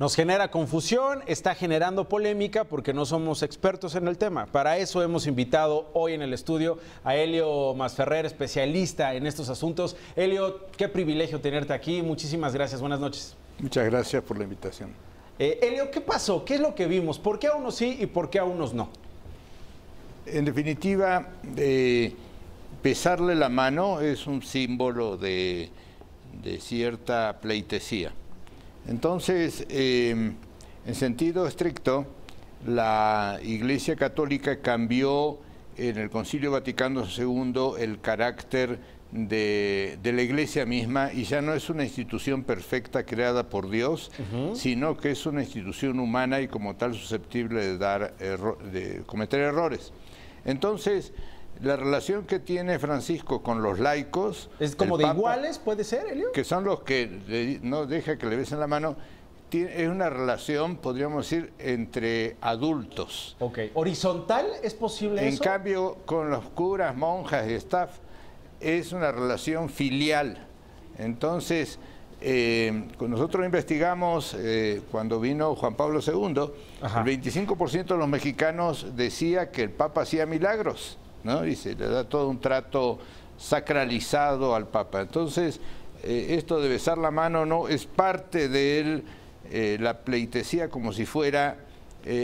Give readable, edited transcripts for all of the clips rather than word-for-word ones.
Nos genera confusión, está generando polémica porque no somos expertos en el tema. Para eso hemos invitado hoy en el estudio a Helio Masferrer, especialista en estos asuntos. Helio, qué privilegio tenerte aquí. Muchísimas gracias. Buenas noches. Muchas gracias por la invitación. Helio, ¿qué pasó? ¿Qué es lo que vimos? ¿Por qué a unos sí y por qué a unos no? En definitiva, pesarle la mano es un símbolo de cierta pleitesía. Entonces, en sentido estricto, la Iglesia Católica cambió en el Concilio Vaticano II el carácter de la Iglesia misma, y ya no es una institución perfecta creada por Dios, sino que es una institución humana y como tal susceptible de cometer errores. Entonces, la relación que tiene Francisco con los laicos... ¿Es como de iguales, puede ser, Helio? Que son los que no deja que le besen la mano. Es una relación, podríamos decir, entre adultos. Ok. ¿Horizontal es posible eso? En cambio, con los curas, monjas y staff, es una relación filial. Entonces, nosotros investigamos, cuando vino Juan Pablo II, el 25% de los mexicanos decía que el Papa hacía milagros, ¿no? Y se le da todo un trato sacralizado al Papa. Entonces, esto de besar la mano no es parte de la pleitesía, como si fuera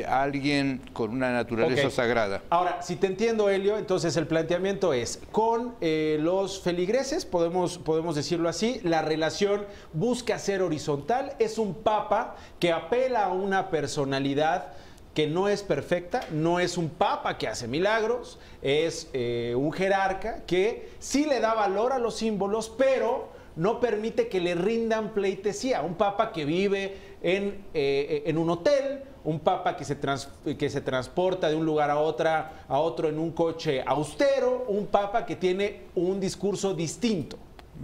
alguien con una naturaleza sagrada. Ahora, si te entiendo, Helio, entonces el planteamiento es, con los feligreses, podemos decirlo así, la relación busca ser horizontal, es un Papa que apela a una personalidad que no es perfecta, no es un papa que hace milagros, es un jerarca que sí le da valor a los símbolos, pero no permite que le rindan pleitesía. Un papa que vive en un hotel, un papa que se transporta de un lugar a otro en un coche austero, un papa que tiene un discurso distinto.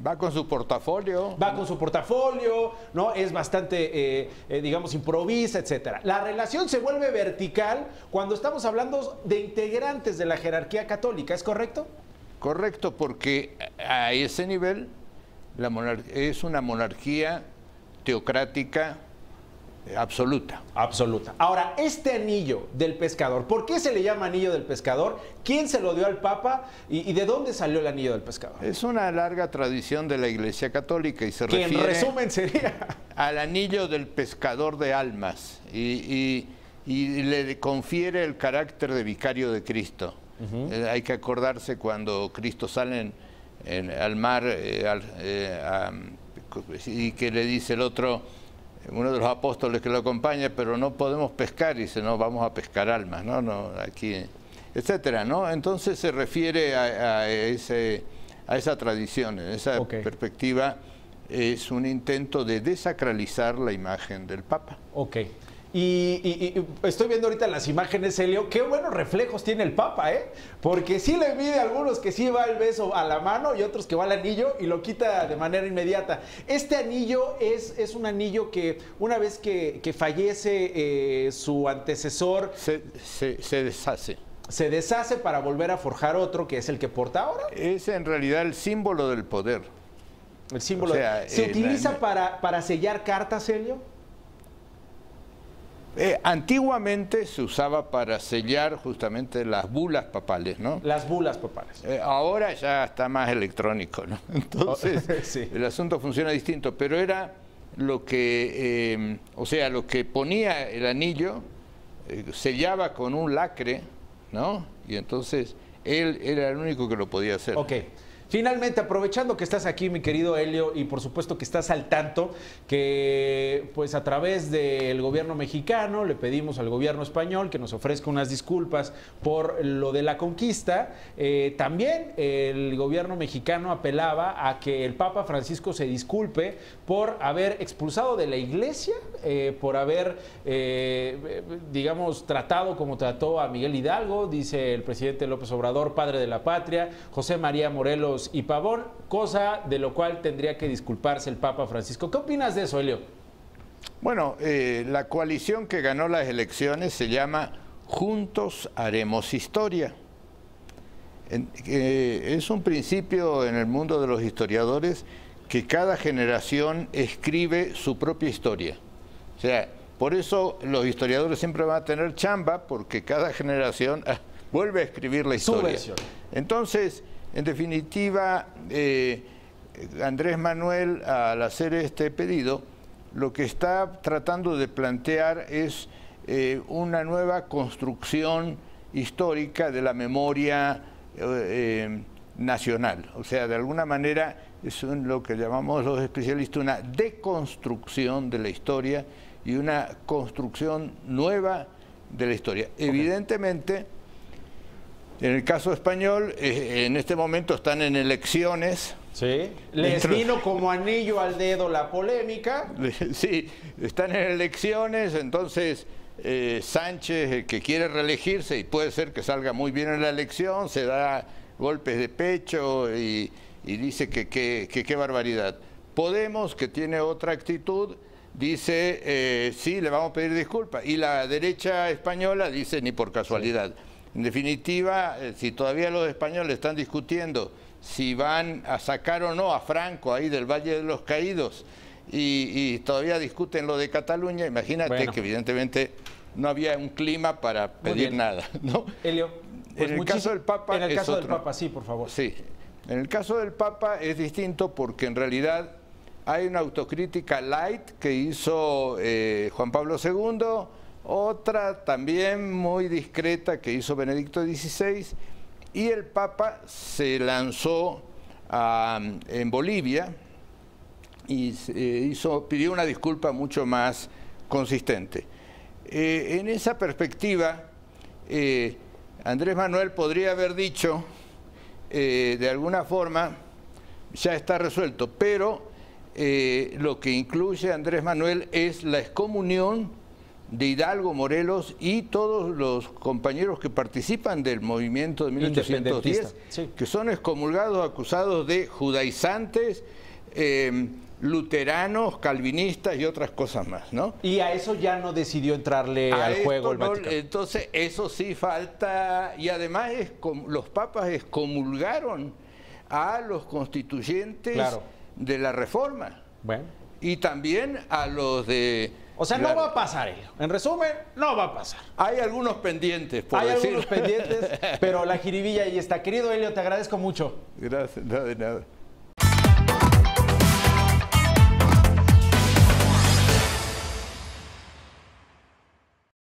Va con su portafolio. Va con su portafolio, ¿no? Es bastante, digamos, improvisa, etcétera. La relación se vuelve vertical cuando estamos hablando de integrantes de la jerarquía católica, ¿es correcto? Correcto, porque a ese nivel es una monarquía teocrática absoluta. Absoluta. Ahora, este anillo del pescador, ¿por qué se le llama anillo del pescador? ¿Quién se lo dio al Papa? ¿Y de dónde salió el anillo del pescador? Es una larga tradición de la Iglesia Católica y se refiere, en resumen, sería al anillo del pescador de almas y le confiere el carácter de vicario de Cristo. Hay que acordarse cuando Cristo sale al mar y que le dice el otro, uno de los apóstoles que lo acompaña, pero no podemos pescar, y dice, no, vamos a pescar almas, no, aquí, etcétera, ¿no? Entonces se refiere a esa tradición, en esa perspectiva es un intento de desacralizar la imagen del Papa. Ok. Y estoy viendo ahorita las imágenes, Helio, qué buenos reflejos tiene el Papa, ¿eh? Porque sí le mide a algunos que sí va el beso a la mano y otros que va al anillo y lo quita de manera inmediata. Este anillo es un anillo que una vez que fallece su antecesor... Se deshace. Se deshace para volver a forjar otro, que es el que porta ahora. Es en realidad el símbolo del poder. El símbolo. O sea, ¿se utiliza para sellar cartas, Helio? Antiguamente se usaba para sellar justamente las bulas papales, ¿no? Las bulas papales. Ahora ya está más electrónico, ¿no? Entonces, sí, el asunto funciona distinto, pero era lo que, lo que ponía el anillo, sellaba con un lacre, ¿no? Y entonces él era el único que lo podía hacer. Ok. Finalmente, aprovechando que estás aquí, mi querido Helio, y por supuesto que estás al tanto, que pues a través del gobierno mexicano le pedimos al gobierno español que nos ofrezca unas disculpas por lo de la conquista. También el gobierno mexicano apelaba a que el Papa Francisco se disculpe por haber expulsado de la iglesia, por haber, digamos, tratado como trató a Miguel Hidalgo, dice el presidente López Obrador, padre de la patria, José María Morelos y Pavón, cosa de lo cual tendría que disculparse el Papa Francisco. ¿Qué opinas de eso, Helio? Bueno, la coalición que ganó las elecciones se llama Juntos Haremos Historia. Es un principio en el mundo de los historiadores que cada generación escribe su propia historia. O sea, Por eso los historiadores siempre van a tener chamba, porque cada generación vuelve a escribir la historia. Su versión. Entonces, en definitiva, Andrés Manuel, al hacer este pedido, lo que está tratando de plantear es una nueva construcción histórica de la memoria nacional. O sea, de alguna manera es lo que llamamos los especialistas una deconstrucción de la historia y una construcción nueva de la historia. Okay. Evidentemente, en el caso español, en este momento están en elecciones. Sí, les vino como anillo al dedo la polémica. Sí, están en elecciones, entonces Sánchez, que quiere reelegirse y puede ser que salga muy bien en la elección, se da golpes de pecho y dice que qué barbaridad. Podemos, que tiene otra actitud, dice sí, le vamos a pedir disculpas. Y la derecha española dice ni por casualidad. En definitiva, si todavía los españoles están discutiendo si van a sacar o no a Franco ahí del Valle de los Caídos y todavía discuten lo de Cataluña, imagínate que evidentemente no había un clima para pedir nada, ¿no? Elio, pues en el caso del Papa en el caso del Papa, sí, por favor. Sí, en el caso del Papa es distinto porque en realidad hay una autocrítica light que hizo Juan Pablo II, otra también muy discreta que hizo Benedicto XVI, y el Papa se lanzó en Bolivia y pidió una disculpa mucho más consistente. En esa perspectiva, Andrés Manuel podría haber dicho, de alguna forma, ya está resuelto, pero lo que incluye Andrés Manuel es la excomunión de Hidalgo, Morelos y todos los compañeros que participan del movimiento de 1810, sí, que son excomulgados, acusados de judaizantes, luteranos, calvinistas y otras cosas más, ¿no? Y a eso ya no decidió entrarle al juego el Vaticano. Entonces, eso sí falta, y además los papas excomulgaron a los constituyentes de la Reforma. Bueno. Y también a los de... O sea, no va a pasar, Elio. En resumen, no va a pasar. Hay algunos pendientes, por decir. Hay algunos pendientes, pero la jiribilla ahí está. Querido Elio, te agradezco mucho. Gracias, no, de nada.